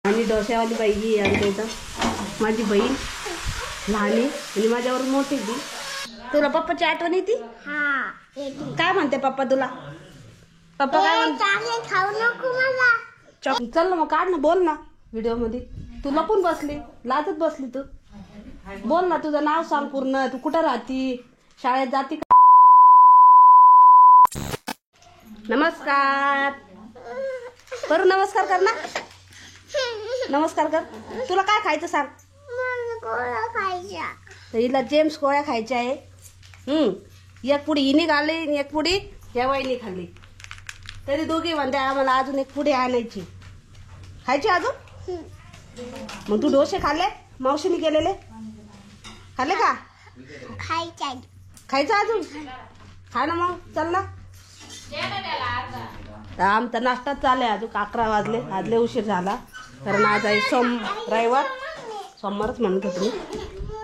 आणि डोस्यावाली बाई ही आमच्या इथं माझी बहीण लहान आहे आणि माझ्यावर मोठी ती. तुला पप्पाची आठवण येते? काय म्हणते पप्पा तुला? पप्पा काय म्हणते? खाऊ नको मला. चल ना मग काढ ना, बोल ना व्हिडिओ मध्ये. तू लपून बसली, लाजत बसली तू. बोल ना, तुझं नाव सांग पूर्ण. तू कुठं राहती, शाळेत जाती का? नमस्कार करू, नमस्कार कर ना, नमस्कार कर. तुला काय खायचं सांग? गोळ्या खायच्या. तर हिला जेम्स गोळ्या खायच्या आहे. एक पुडी हिने खाल्ली, एक पुडी या वहिनी खाल्ली. तरी दोघी म्हणते आम्हाला अजून एक पुडी आणायची. खायची अजून? मग तू डोसे खाल्ले मावशीने केलेले? खाल्ले का? खायच्या. खायचं अजून? खा ना मग, चल ना. आमचा नाश्ताच चाललाय. अजून 11 वाजले, आजले उशीर झाला कारण आज आहे रविवार, सोमवारच म्हणत होते मी.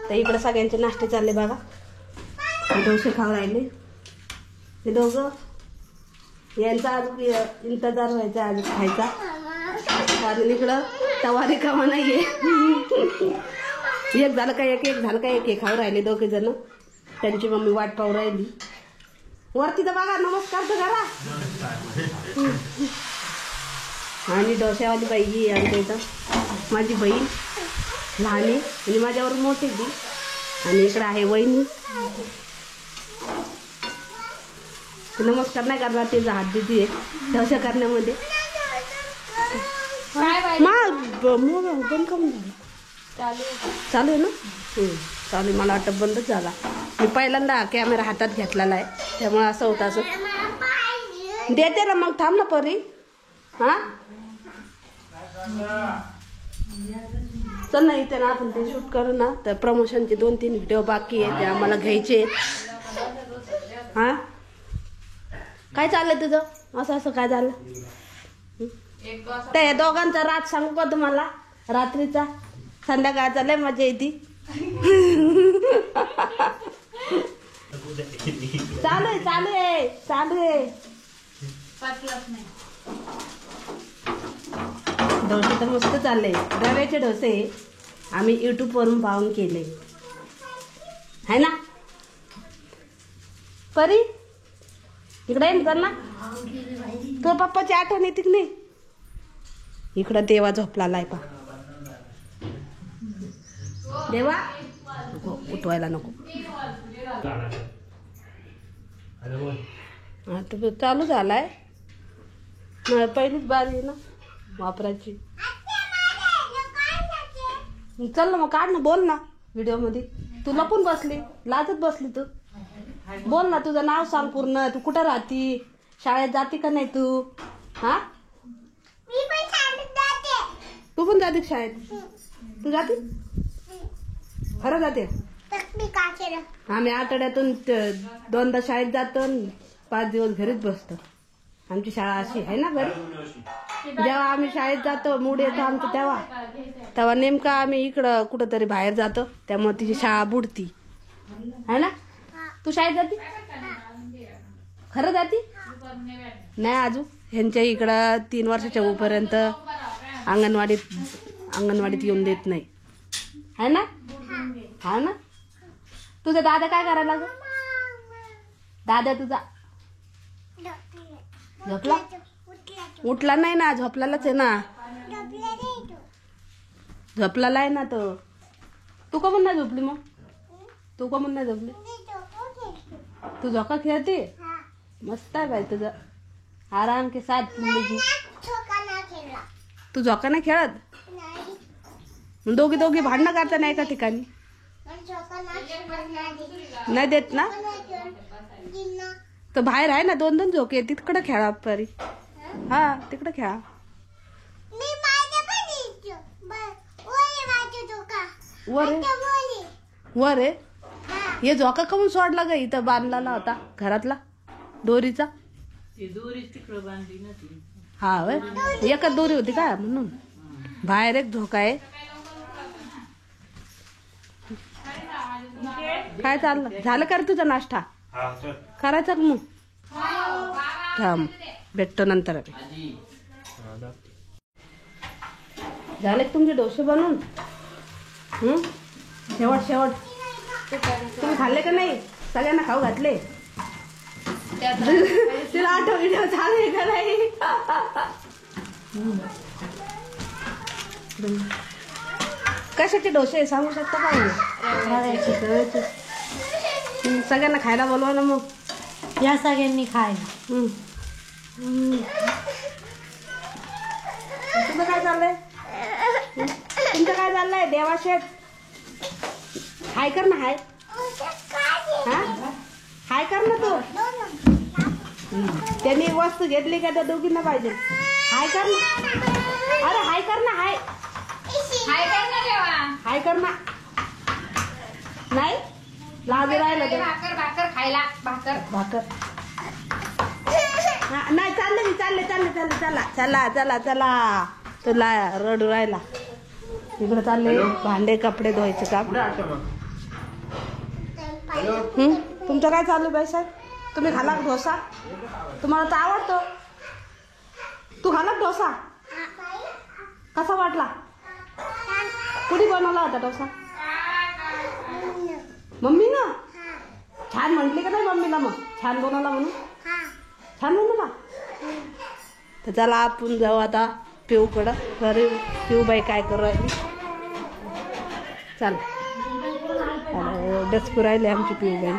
तर इकडे सगळ्यांचे नाश्ते चालले बघा. डोसे खाऊ राहिले हे दोघं. यांचा अजून इंतजार व्हायचा अजून खायचा. आणि इकडं तवा रिकामा नाहीये. एक झालं का एक, एक झालं का एक, एक खाऊ राहिले दोघे जण. त्यांची मम्मी वाट पाहू राहिली. वरती तर बघा, नमस्कार तर करा. आणि डोस्यावाली बाई ही आमच्या इथं माझी बहीण लहान आहे आणि माझ्यावर मोठी ती. आणि इकडं आहे वहिनी. नमस्कार नाही करणार, ते हात देते डोसा करण्यामध्ये. बंद करून झालं, चालू आहे ना? चालू आहे. मला वाटतं बंदच झाला. मी पहिल्यांदा कॅमेरा हातात घेतलेला आहे, त्यामुळे असं होतं. असं देते ना मग, थांब ना परी. हा चल ना, इथे ना आपण ते शूट करू ना. तर प्रमोशनचे 2-3 व्हिडिओ बाकी आहेत, ते आम्हाला घ्यायचे. हा काय चाललंय तुझं? असं असं काय झालं? ते दोघांचा रात सांगू का तुम्हाला? रात्रीचा संध्याकाळचा लय मजा येते. चालू आहे चालू आहे चालू आहे. डोसे तर मस्त चालले. रव्याचे डोसे आम्ही YouTube वरून पाहून केले है ना परी? इकडे येईन कर ना. तो पप्पाची आठवण येते की नाही? इकडं देवा झोपला आहे पा. देवा नको, उठवायला नको. आता चालू झालाय. पहिलीच बारी आहे ना वापरायची. चल ना मग काढ ना, बोल ना व्हिडिओ मध्ये. तू लपून बसली, लाजत बसली तू. बोल ना, तुझं नाव सांग पूर्ण. तू कुठं राहती, शाळेत जाती का नाही तू? हा तू पण जाते शाळेत? तू जाते? खरं जाते? आम्ही आठवड्यातून 2दा शाळेत जातो, 5 दिवस घरीच बसतो. आमची शाळा अशी आहे ना बरी. जेव्हा आम्ही शाळेत जातो, मूड येतो आमचं, तेव्हा नेमका आम्ही इकडं कुठंतरी बाहेर जातो, त्यामुळे तिची शाळा बुडती है ना. तू शाळेत जाती? खरं जाती? नाही अजून. ह्यांच्या इकडं 3 वर्षाच्या होईपर्यंत अंगणवाडीत येऊन देत नाही है ना. हा ना. तुझा दादा काय करायला ग? दादा तुझा झोपला? उठला नाही ना, झोपलाच आहे ना. झोपलाला आहे ना तो. तू का म्हणून नाही झोपली मग? तू का म्हणून नाही झोपली? तू झोका खेळते? मस्त आहे बाई तुझं. आराम के साथ जिंदगी. तू झोका नाही खेळत? दोघी भांडणं करता नाही एका ठिकाणी? नाही देत ना. तर बाहेर आहे ना 2-2 झोके, तिकडे खेळा परी. हा तिकडे खेळा. वर आहे. हे झोका कमून सोडला ग? इथं बांधलेला होता घरातला दोरीचा. हा वय, एकच दोरी होती का म्हणून? बाहेर एक झोका आहे. काय चाललं? झालं का रे तुझा नाश्ता? करायचा का मग? थांब भेटतो नंतर. झाले का तुमचे डोसे बनवून? शेवट शेवट तुम्ही खाल्ले का नाही? सगळ्यांना खाऊ घातले? तिला आठव व्हिडिओ झाले का नाही? कशाचे डोसे सांगू शकता का? सगळ्यांना खायला बोलवा ना मग. या सगळ्यांनी खायला. तुमचं काय चाललंय? तुमचं काय चाललंय? देवाशेठ हाय कर ना. हाय हाय कर ना तू. त्यांनी वस्तू घेतली का त्या दोघींना पाहिजे. हाय कर ना. अरे हाय कर ना. हाय हाय कर ना. नाही लागू राहिलं ते. भाकर खायला. भाकर नाही. चालले मी. चालले चला चला चला चला. तुला रडू राहिला. इकडे चालले भांडे कपडे धुवायचे काम. तुमचं काय चालू बाई साहेब? तुम्ही खाला का डोसा? तुम्हाला तर आवडतो. तू खाला डोसा? कसा वाटला? कुणी बनवला होता डोसा? मम्मी ना. छान म्हटली का नाही मम्मीला? मग छान बनवला म्हणून. छान बनवला. तर चला आपण जाऊ आता पिऊकडं. घरी पिऊबाई काय करू राहिली. चल डचकू राहिले आमची पिऊबाई.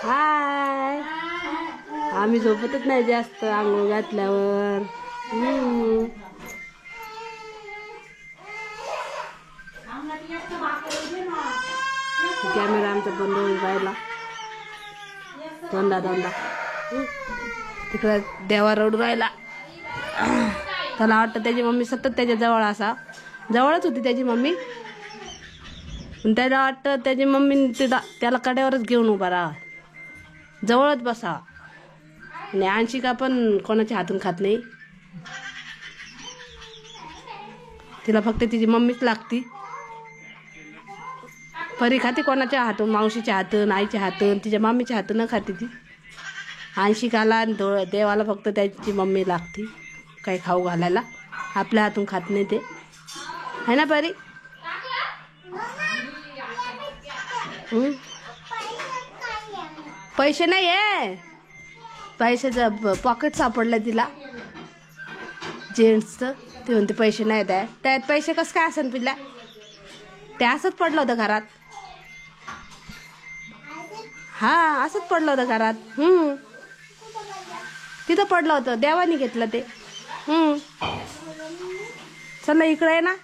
हाय. आम्ही झोपतच नाही जास्त आंघोळ घातल्यावर. कॅमेरा आमचा बंद होऊन राहिला. दोनदा तिकडे देवा रडू राहिला. त्याला वाटतं त्याची मम्मी सतत त्याच्या जवळ असा. जवळच होती त्याची मम्मी. त्याला वाटतं त्याची मम्मी त्याला कड्यावरच घेऊन उभा राहा. जवळच बसा. आणि अंशिका पण कोणाच्या हातून खात नाही. तिला फक्त तिची मम्मीच लागती. परी खाते कोणाच्या हातून? मावशीच्या हातून, आईच्या हातून, तिच्या मम्मीच्या हातून खाते ती. अंशिकाला आणि देवाला फक्त त्याची मम्मी लागती काही खाऊ घालायला. आपल्या हातून खात नाही ते. है ना परी? पैसे नाही आहे. पैशाचं पॉकेट सापडलं तिला जेंट्सचं. ते म्हणते पैसे नाही द्या. त्यात पैसे कसं काय असेल पिल्ला? ते असंच पडलं होतं घरात. हा असंच पडलं होतं घरात. तिथं पडलं होतं. देवानी घेतलं ते. चला इकडे आहे ना.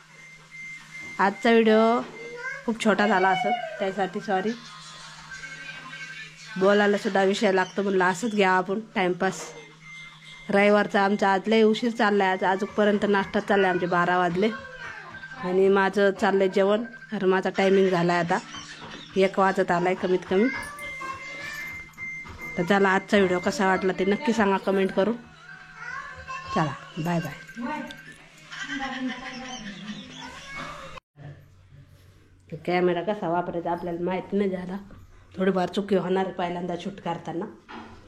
आजचा व्हिडिओ खूप छोटा झाला असं, त्यासाठी सॉरी. बोलायला सुद्धा विषय लागतो म्हणलं असंच घ्या आपण टाइमपास. रविवारचा आमचा आज लय उशीर चाललाय. आज अजूनपर्यंत नाश्ता चाललाय. आमचे 12 वाजले. आणि माझं चाललंय जेवण. कारण माझा टायमिंग झाला आहे आता. 1 वाजत आलाय कमीत कमी. तर चला आजचा व्हिडिओ कसा वाटला ते नक्की सांगा कमेंट करून. चला बाय बाय. कॅमेरा कसा वापरायचा आपल्याला माहिती नाही झाला. थोडीफार चुकी होणार पहिल्यांदा शूट करताना.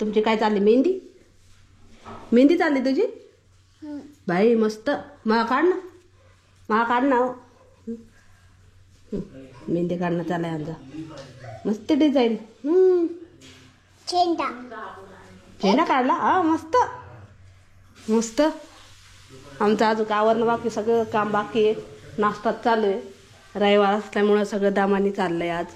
तुमची काय चालली? मेहंदी चालली तुझी? बाई मस्त. मला काढ ना. मेहंदी काढणं चालू आहे आमचा. मस्त डिझाईन. चेंडा काढला. हा मस्त मस्त. आमचं अजून आवरणं बाकी. सगळं काम बाकी आहे. नाश्ता चालू आहे. रविवार असल्यामुळं सगळं दामानी चाललंय आज.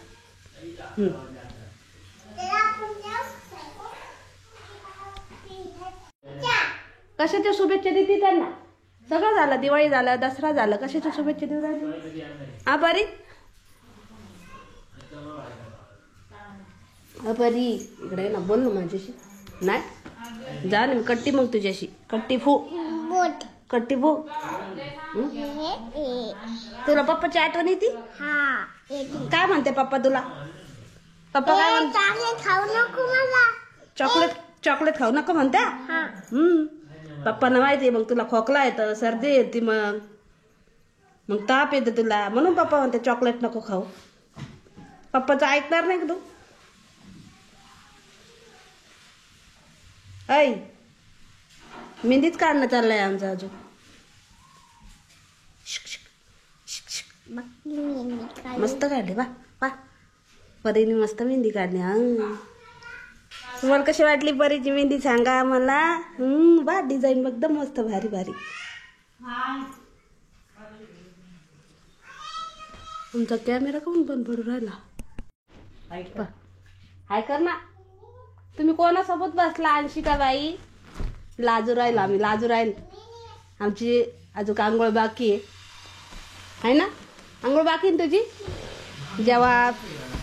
कशाच्या शुभेच्छा देते त्यांना? सगळं झालं. दिवाळी झालं, दसरा झालं. कशाच्या शुभेच्छा देऊ राहिली? परी परी इकडे ना. बोल ना माझ्याशी. नाही जा ना. कट्टी मग तुझ्याशी. कट्टी फू. तुला पप्पाची आठवण येते? काय म्हणते पप्पा तुला? पप्पा काय म्हणते? चॉकलेट खाऊ नको म्हणत्या. पप्पांना माहिती आहे. मग तुला खोकला येतं, सर्दी येते, मग ताप येतं तुला. म्हणून पप्पा म्हणते चॉकलेट नको खाऊ. पप्पाचं ऐकणार नाही का तू? ऐ मेहंदीच काढणं चाललंय आमचं अजून. शिक, शिक, शिक, शिक. मस्त काढले बा बा. परीने मस्त मेहंदी काढली. हा, तुम्हाला कशी वाटली परीची मेहंदी सांगा मला. बा डिझाईन एकदम मस्त भारी भारी. तुमचा कॅमेरा काऊन बंद पडून राहिला. हाय कर ना. तुम्ही कोणासोबत बसला अंशिका बाई. लाजू राहिलो आम्ही, लाजू राहील. आमची अजून आंघोळ बाकी आहे ना. आंघोळ बाकी आहे तुझी. जेव्हा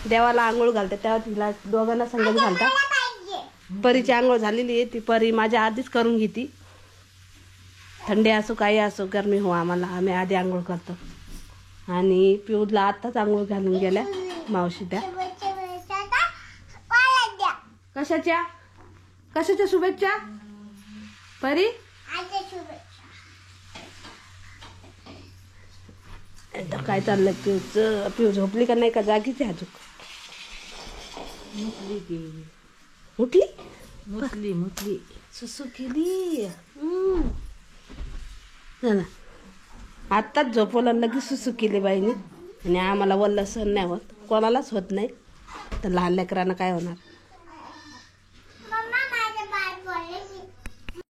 देवाला आंघोळ घालते तेव्हा तिला दोघांना संगत घालता. परीची आंघोळ झालेली आहे. ती परी माझ्या आधीच करून घेते. थंडी असो काही असो गरमी हो आम्हाला, आम्ही आधी आंघोळ करतो. आणि पिऊला आत्ताच आंघोळ घालून गेल्या मावशी त्या. कशाच्या कशाच्या शुभेच्छा परी. आता काय चाललंय पिऊचं. पिऊ झोपली का नाही का जागीच आहे अजून. उठली मुतली मुतली सुसू केली. आत्ताच झोपवलं लगेच सुसू केली बाईने. आणि आम्हाला वल्ल सहन नाही होत, कोणालाच होत नाही, तर लहान लेकरांना काय होणार.